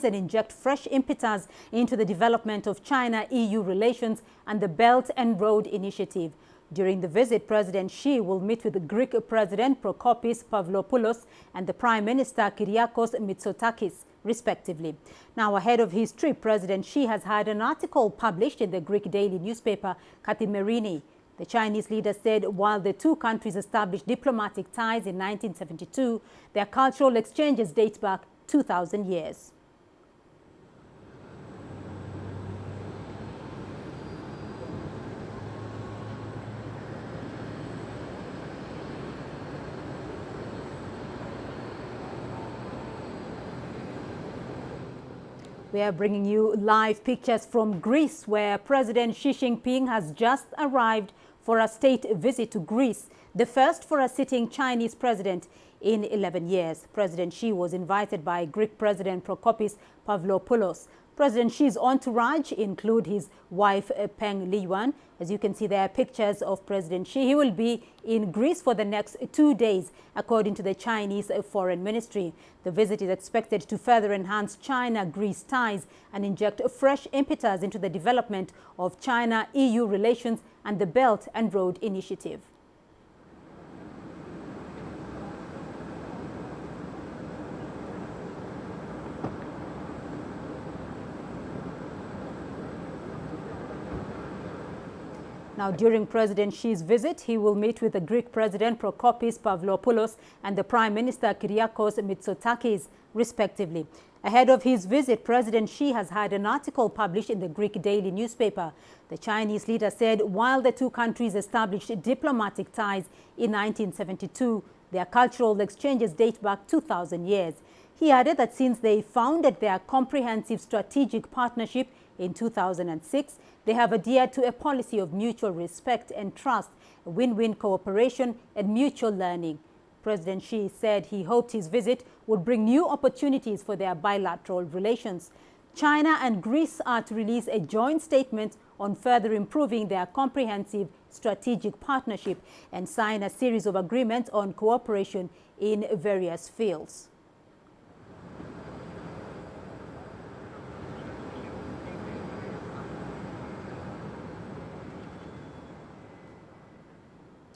ties and inject fresh impetus into the development of China-EU relations and the Belt and Road Initiative. During the visit, President Xi will meet with the Greek President Prokopis Pavlopoulos and the Prime Minister Kyriakos Mitsotakis, respectively. Now, ahead of his trip, President Xi has had an article published in the Greek daily newspaper Kathimerini. The Chinese leader said while the two countries established diplomatic ties in 1972, their cultural exchanges date back 2,000 years. We are bringing you live pictures from Greece, where President Xi Jinping has just arrived for a state visit to Greece, the first for a sitting Chinese president in 11 years. President Xi was invited by Greek President Prokopis Pavlopoulos. President Xi's entourage include his wife Peng Liyuan. As you can see, there are pictures of President Xi. He will be in Greece for the next 2 days, according to the Chinese Foreign Ministry. The visit is expected to further enhance China-Greece ties and inject fresh impetus into the development of China-EU relations and the Belt and Road Initiative. Now, during President Xi's visit, he will meet with the Greek President Prokopis Pavlopoulos and the Prime Minister Kyriakos Mitsotakis, respectively. Ahead of his visit, President Xi has had an article published in the Greek daily newspaper. The Chinese leader said while the two countries established diplomatic ties in 1972, their cultural exchanges date back 2,000 years. He added that since they founded their comprehensive strategic partnership in 2006, they have adhered to a policy of mutual respect and trust, win-win cooperation and mutual learning. President Xi said he hoped his visit would bring new opportunities for their bilateral relations. China and Greece are to release a joint statement on further improving their comprehensive strategic partnership and sign a series of agreements on cooperation in various fields.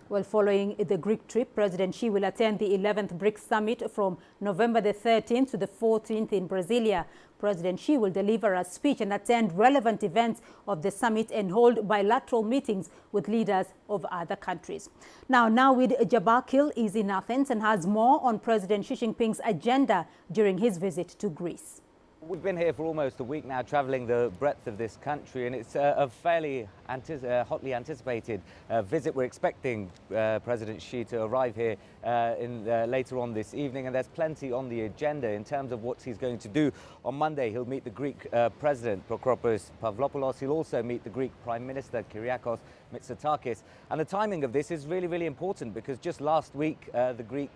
Well, following the Greek trip, President Xi will attend the 11th BRICS Summit from November the 13th to the 14th in Brasilia. President Xi will deliver a speech and attend relevant events of the summit and hold bilateral meetings with leaders of other countries. Now, Nawid Jabakil is in Athens and has more on President Xi Jinping's agenda during his visit to Greece. We've been here for almost a week now, travelling the breadth of this country, and it's a fairly hotly anticipated visit. We're expecting President Xi to arrive here later on this evening, and there's plenty on the agenda in terms of what he's going to do. On Monday, he'll meet the Greek President Prokopis Pavlopoulos. He'll also meet the Greek Prime Minister Kyriakos Mitsotakis. And the timing of this is really, really important because just last week, the Greek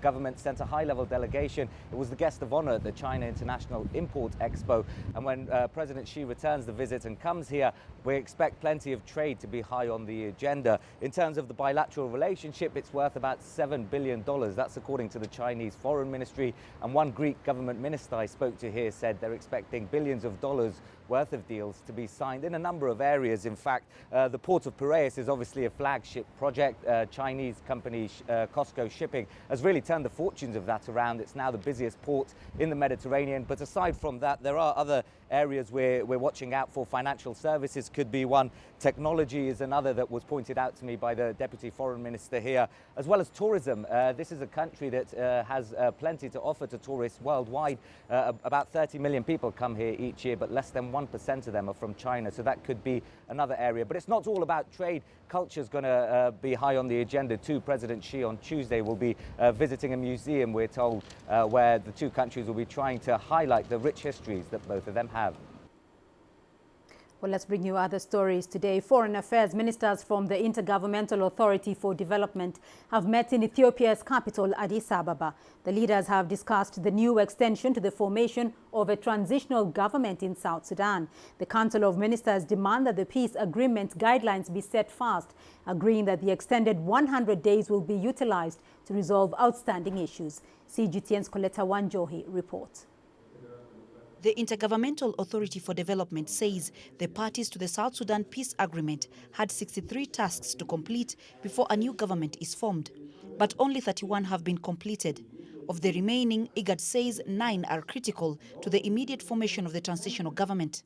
government sent a high-level delegation. It was the guest of honour at the China International Import Expo. And when President Xi returns the visit and comes here, we expect plenty of trade to be high on the agenda. In terms of the bilateral relationship, it's worth about $7 billion. That's according to the Chinese Foreign Ministry. And one Greek government minister I spoke to here said they're expecting billions of dollars worth of deals to be signed in a number of areas. In fact, the port of Piraeus is obviously a flagship project. Chinese company COSCO Shipping has really turned the fortunes of that around. It's now the busiest port in the Mediterranean. But aside from that, there are other areas we're watching out for. Financial services could be one. Technology is another that was pointed out to me by the Deputy Foreign Minister here, as well as tourism. This is a country that has plenty to offer to tourists worldwide. About 30 million people come here each year, but less than 1% of them are from China. So that could be another area. But it's not all about trade. Culture is going to be high on the agenda too. President Xi on Tuesday will be visiting a museum, we're told, where the two countries will be trying to highlight the rich histories that both of them have. Well, let's bring you other stories today. Foreign Affairs ministers from the Intergovernmental Authority for Development have met in Ethiopia's capital, Addis Ababa. The leaders have discussed the new extension to the formation of a transitional government in South Sudan. The Council of Ministers demand that the peace agreement guidelines be set fast, agreeing that the extended 100 days will be utilized to resolve outstanding issues. CGTN's Coletta Wanjohi reports. The Intergovernmental Authority for Development says the parties to the South Sudan peace agreement had 63 tasks to complete before a new government is formed, but only 31 have been completed. Of the remaining, IGAD says 9 are critical to the immediate formation of the transitional government.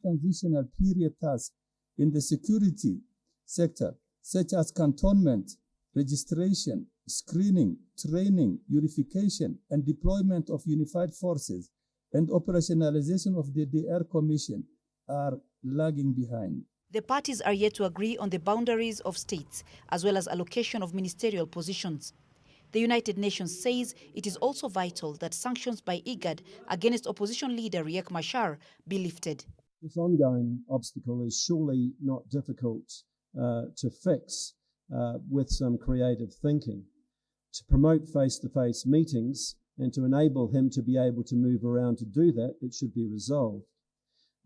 Transitional period tasks in the security sector, such as cantonment, registration, screening, training, unification, and deployment of unified forces, and operationalization of the DR Commission, are lagging behind. The parties are yet to agree on the boundaries of states, as well as allocation of ministerial positions. The United Nations says it is also vital that sanctions by IGAD against opposition leader Riek Machar be lifted. This ongoing obstacle is surely not difficult to fix with some creative thinking. To promote face-to-face meetings and to enable him to be able to move around to do that, it should be resolved.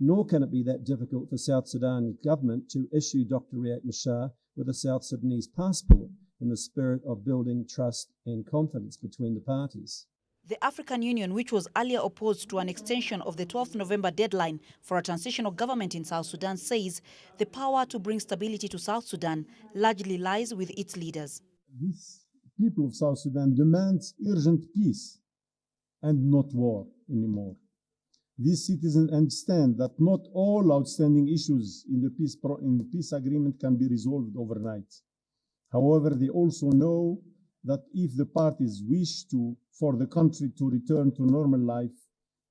Nor can it be that difficult for South Sudan government to issue Dr. Riek Machar with a South Sudanese passport in the spirit of building trust and confidence between the parties. The African Union, which was earlier opposed to an extension of the 12th November deadline for a transitional government in South Sudan, says the power to bring stability to South Sudan largely lies with its leaders. These people of South Sudan demand urgent peace and not war anymore. These citizens understand that not all outstanding issues in the peace agreement can be resolved overnight. However, they also know that if the parties wish for the country to return to normal life,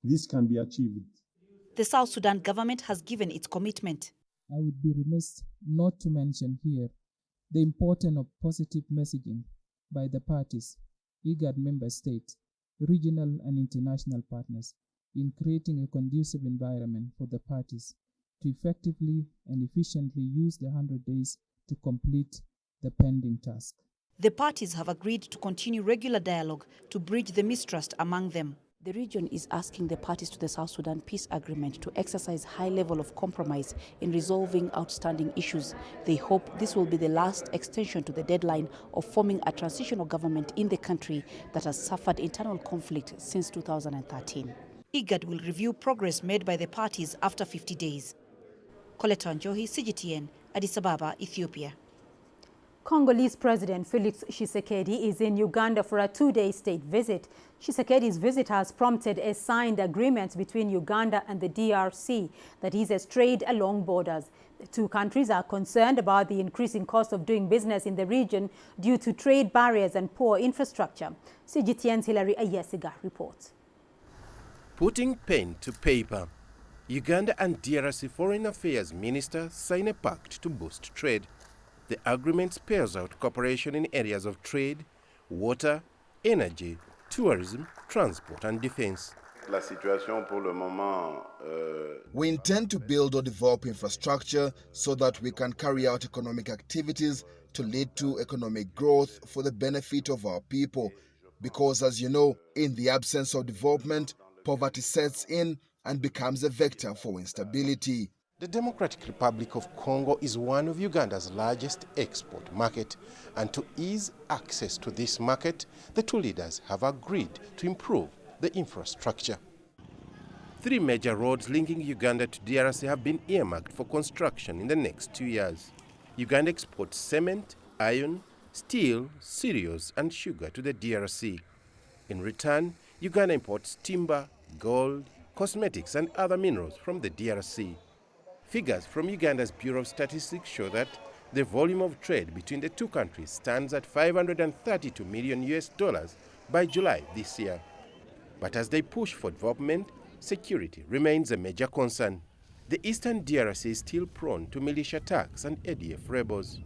this can be achieved. The South Sudan government has given its commitment. I would be remiss not to mention here the importance of positive messaging by the parties, IGAD member states, regional and international partners in creating a conducive environment for the parties to effectively and efficiently use the 100 days to complete the pending task. The parties have agreed to continue regular dialogue to bridge the mistrust among them. The region is asking the parties to the South Sudan peace agreement to exercise high level of compromise in resolving outstanding issues. They hope this will be the last extension to the deadline of forming a transitional government in the country that has suffered internal conflict since 2013. IGAD will review progress made by the parties after 50 days. Coletta Njohi, CGTN, Addis Ababa, Ethiopia. Congolese President Felix Tshisekedi is in Uganda for a 2-day state visit. Tshisekedi's visit has prompted a signed agreement between Uganda and the DRC that eases trade along borders. The two countries are concerned about the increasing cost of doing business in the region due to trade barriers and poor infrastructure. CGTN's Hilary Ayesiga reports. Putting pen to paper, Uganda and DRC Foreign Affairs Ministers sign a pact to boost trade. The agreement spells out cooperation in areas of trade, water, energy, tourism, transport and defense. We intend to build or develop infrastructure so that we can carry out economic activities to lead to economic growth for the benefit of our people. Because, as you know, in the absence of development, poverty sets in and becomes a vector for instability. The Democratic Republic of Congo is one of Uganda's largest export market, and to ease access to this market, the two leaders have agreed to improve the infrastructure. 3 major roads linking Uganda to DRC have been earmarked for construction in the next 2 years. Uganda exports cement, iron, steel, cereals and sugar to the DRC. In return, Uganda imports timber, gold, cosmetics and other minerals from the DRC. Figures from Uganda's Bureau of Statistics show that the volume of trade between the two countries stands at $532 million by July this year. But as they push for development, security remains a major concern. The eastern DRC is still prone to militia attacks and ADF rebels.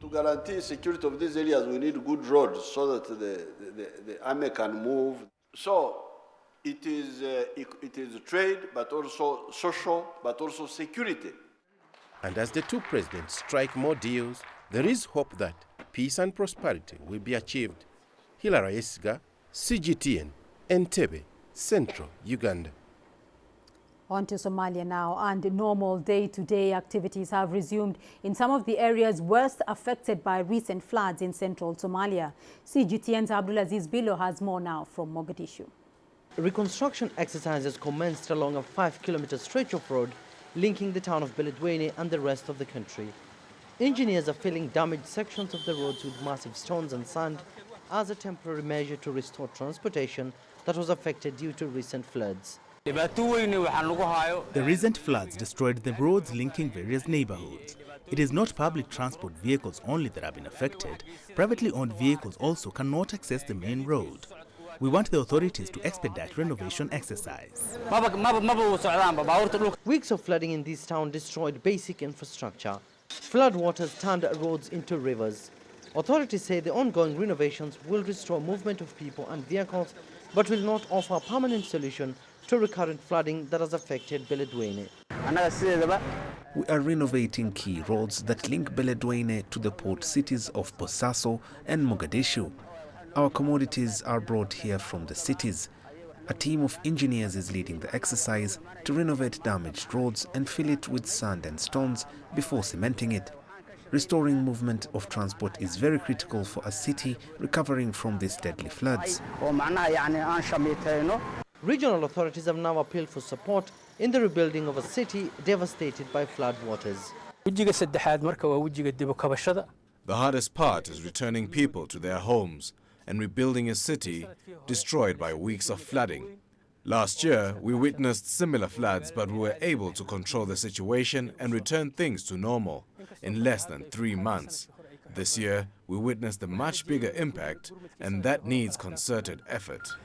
To guarantee security of these areas, we need good roads so that the army can move. So it is trade, but also social, but also security. And as the two presidents strike more deals, there is hope that peace and prosperity will be achieved. Hilary Ayesiga, CGTN, Entebbe, Central Uganda. On to Somalia now, and normal day-to-day activities have resumed in some of the areas worst affected by recent floods in central Somalia. CGTN's Abdulaziz Bilo has more now from Mogadishu. Reconstruction exercises commenced along a 5-kilometer stretch of road linking the town of Beledweyne and the rest of the country. Engineers are filling damaged sections of the roads with massive stones and sand as a temporary measure to restore transportation that was affected due to recent floods. The recent floods destroyed the roads linking various neighborhoods. It is not public transport vehicles only that have been affected. Privately owned vehicles also cannot access the main road. We want the authorities to expedite renovation exercise. Weeks of flooding in this town destroyed basic infrastructure. Floodwaters turned roads into rivers. Authorities say the ongoing renovations will restore movement of people and vehicles, but will not offer a permanent solution to recurrent flooding that has affected Beledweyne. We are renovating key roads that link Beledweyne to the port cities of Bosaso and Mogadishu. Our commodities are brought here from the cities. A team of engineers is leading the exercise to renovate damaged roads and fill it with sand and stones before cementing it. Restoring movement of transport is very critical for a city recovering from these deadly floods. Regional authorities have now appealed for support in the rebuilding of a city devastated by flood waters. The hardest part is returning people to their homes and rebuilding a city destroyed by weeks of flooding. Last year, we witnessed similar floods, but we were able to control the situation and return things to normal in less than 3 months. This year, we witnessed a much bigger impact, and that needs concerted effort.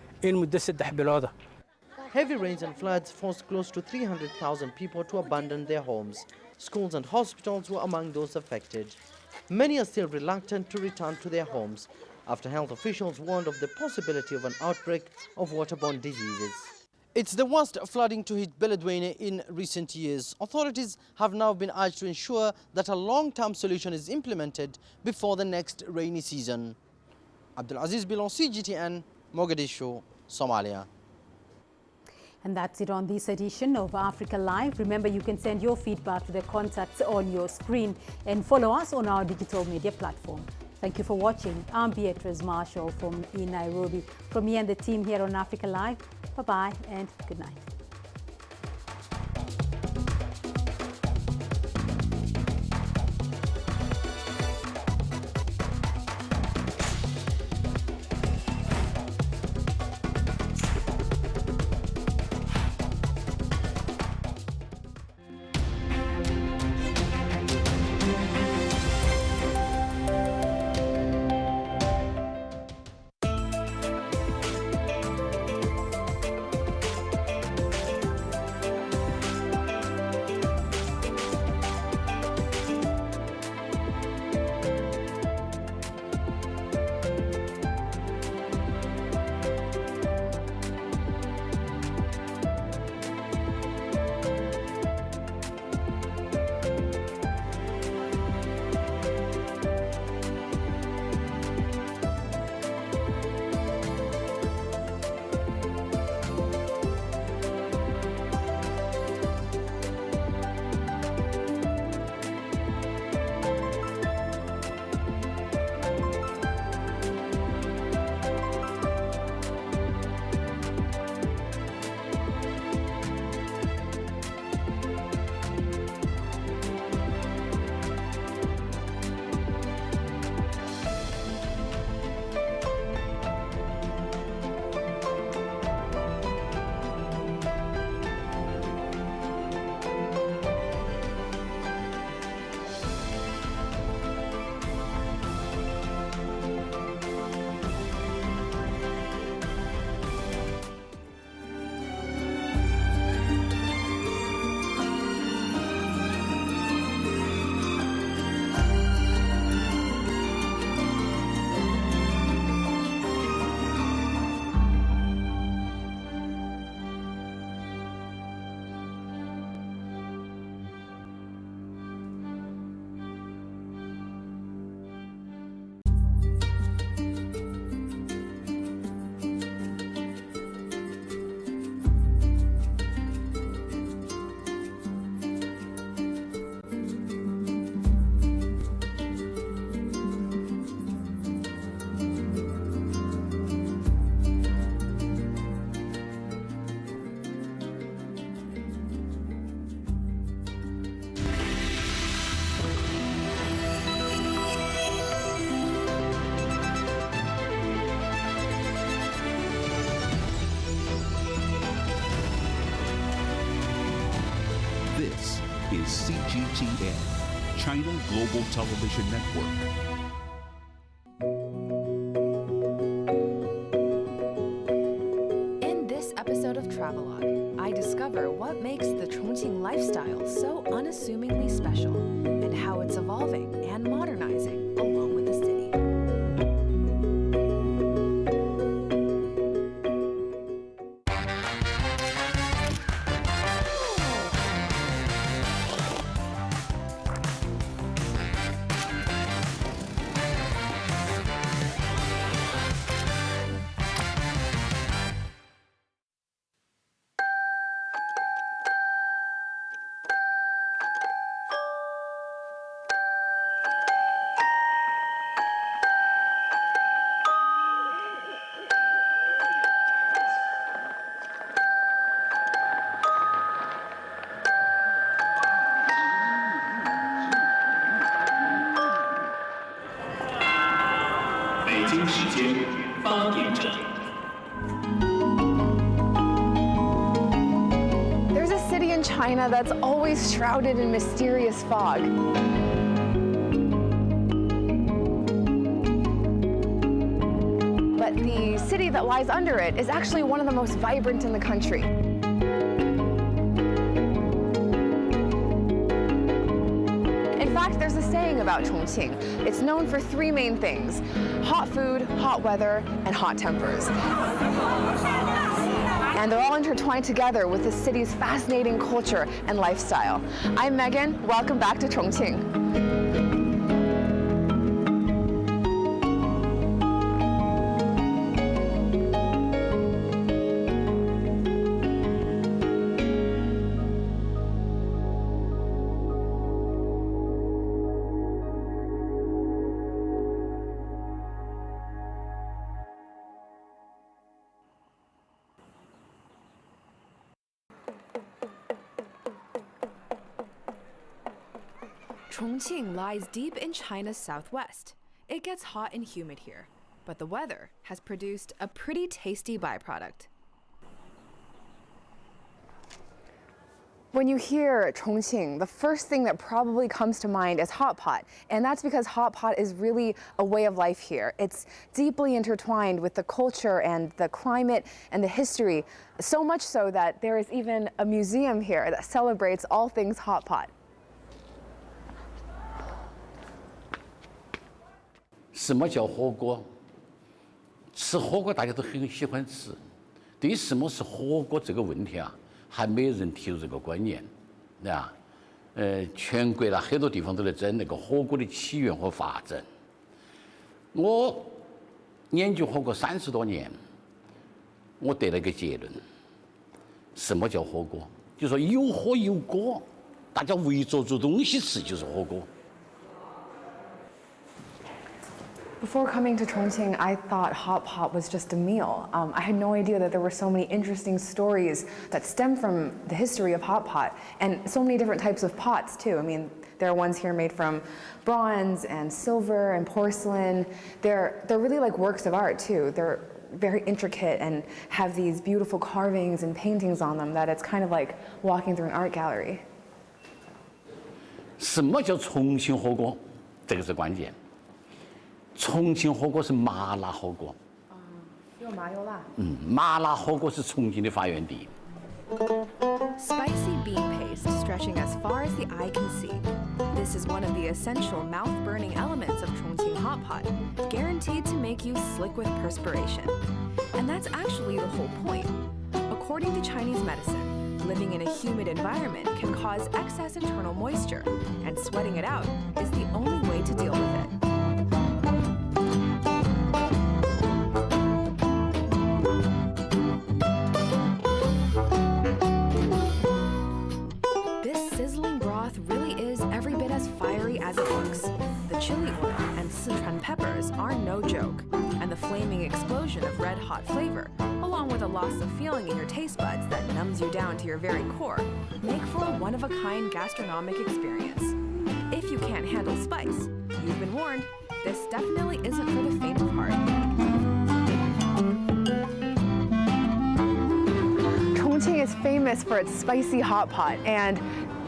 Heavy rains and floods forced close to 300,000 people to abandon their homes. Schools and hospitals were among those affected. Many are still reluctant to return to their homes after health officials warned of the possibility of an outbreak of waterborne diseases. It's the worst flooding to hit Beledweyne in recent years. Authorities have now been urged to ensure that a long-term solution is implemented before the next rainy season. Abdulaziz Bilon, CGTN, Mogadishu, Somalia. And that's it on this edition of Africa Live. Remember, you can send your feedback to the contacts on your screen and follow us on our digital media platform. Thank you for watching. I'm Beatrice Marshall in Nairobi. From me and the team here on Africa Live, bye-bye and good night. is CGTN, China Global Television Network. In this episode of Travelogue, I discover what makes the Chongqing lifestyle so unassumingly special and how it's evolving and modernizing along with the city. There's a city in China that's always shrouded in mysterious fog. But the city that lies under it is actually one of the most vibrant in the country. In fact, there's a saying about Chongqing. It's known for three main things: hot food, hot weather, and hot tempers. And they're all intertwined together with the city's fascinating culture and lifestyle. I'm Megan. Welcome back to Chongqing. Chongqing lies deep in China's southwest. It gets hot and humid here, but the weather has produced a pretty tasty byproduct. When you hear Chongqing, the first thing that probably comes to mind is hot pot, and that's because hot pot is really a way of life here. It's deeply intertwined with the culture and the climate and the history, so much so that there is even a museum here that celebrates all things hot pot. 什么叫火锅？吃火锅大家都很喜欢吃。对于什么是火锅这个问题啊，还没人提出这个观念，对吧？全国啦很多地方都在整那个火锅的起源和发展。我研究火锅30多年，我得了一个结论：什么叫火锅？就说有火有锅，大家围着煮东西吃就是火锅。 Before coming to Chongqing, I thought hot pot was just a meal. I had no idea that there were so many interesting stories that stem from the history of hot pot, and so many different types of pots too. I mean, there are ones here made from bronze and silver and porcelain. They're really like works of art too. They're very intricate and have these beautiful carvings and paintings on them that it's kind of like walking through an art gallery. 什么叫重庆火锅？这个是关键。 重庆火锅是麻辣火锅。又麻又辣。麻辣火锅是重庆的发源地。 Spicy bean paste stretching as far as the eye can see. This is one of the essential mouth-burning elements of Chongqing hot pot, guaranteed to make you slick with perspiration. And that's actually the whole point. According to Chinese medicine, living in a humid environment can cause excess internal moisture, and sweating it out is the only way to deal with it. Chili oil and Sichuan peppers are no joke, and the flaming explosion of red-hot flavor, along with a loss of feeling in your taste buds that numbs you down to your very core, make for a one-of-a-kind gastronomic experience. If you can't handle spice, you've been warned, this definitely isn't for the faint of heart. Chongqing is famous for its spicy hot pot, and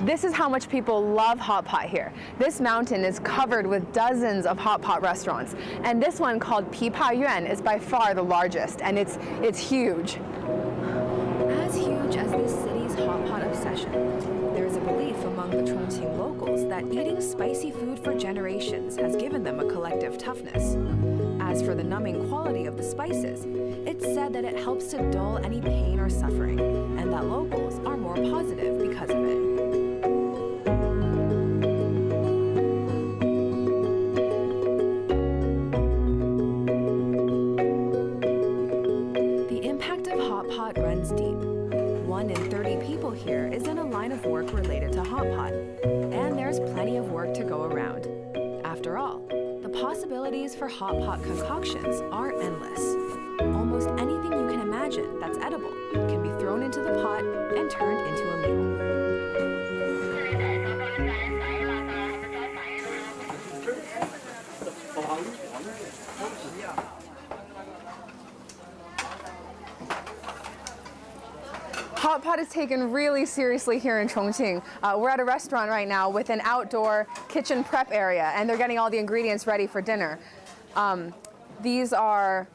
this is how much people love hot pot here. This mountain is covered with dozens of hot pot restaurants, and this one called Pipa Yuan is by far the largest, and it's huge. As huge as this city's hot pot obsession, there is a belief among the Chongqing locals that eating spicy food for generations has given them a collective toughness. As for the numbing quality of the spices, it's said that it helps to dull any pain or suffering, and that locals are more positive because of it. The impact of hot pot runs deep. 1 in 30 people here is in a line of work related to hot pot, and there's plenty of work to go around. After all, the possibilities for hot pot concoctions are endless. Almost anything you can imagine that's edible can be thrown into the pot and turned into a meal. Hot pot is taken really seriously here in Chongqing. We're at a restaurant right now with an outdoor kitchen prep area, and they're getting all the ingredients ready for dinner. These are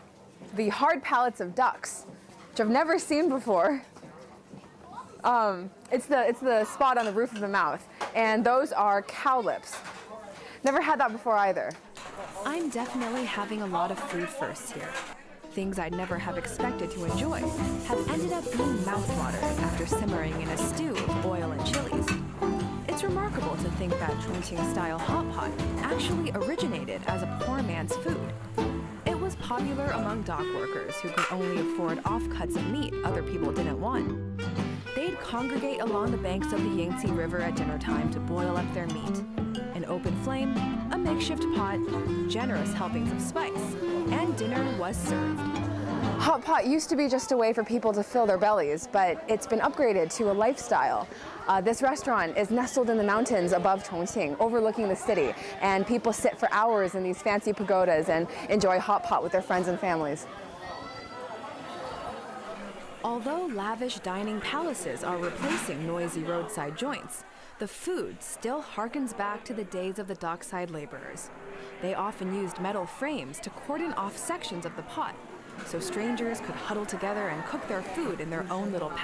the hard pellets of ducks, which I've never seen before. It's the spot on the roof of the mouth, and those are cow lips. Never had that before either. I'm definitely having a lot of food firsts here. Things I'd never have expected to enjoy have ended up being mouthwatering after simmering in a stew of oil and chilies. It's remarkable to think that Chongqing-style hot pot actually originated as a poor man's food. It was popular among dock workers who could only afford offcuts of meat other people didn't want. They'd congregate along the banks of the Yangtze River at dinner time to boil up their meat. An open flame, a makeshift pot, generous helpings of spice, and dinner was served. Hot pot used to be just a way for people to fill their bellies, but it's been upgraded to a lifestyle. This restaurant is nestled in the mountains above Chongqing, overlooking the city, and people sit for hours in these fancy pagodas and enjoy hot pot with their friends and families. Although lavish dining palaces are replacing noisy roadside joints, the food still harkens back to the days of the dockside laborers. They often used metal frames to cordon off sections of the pot, so strangers could huddle together and cook their food in their own little patch.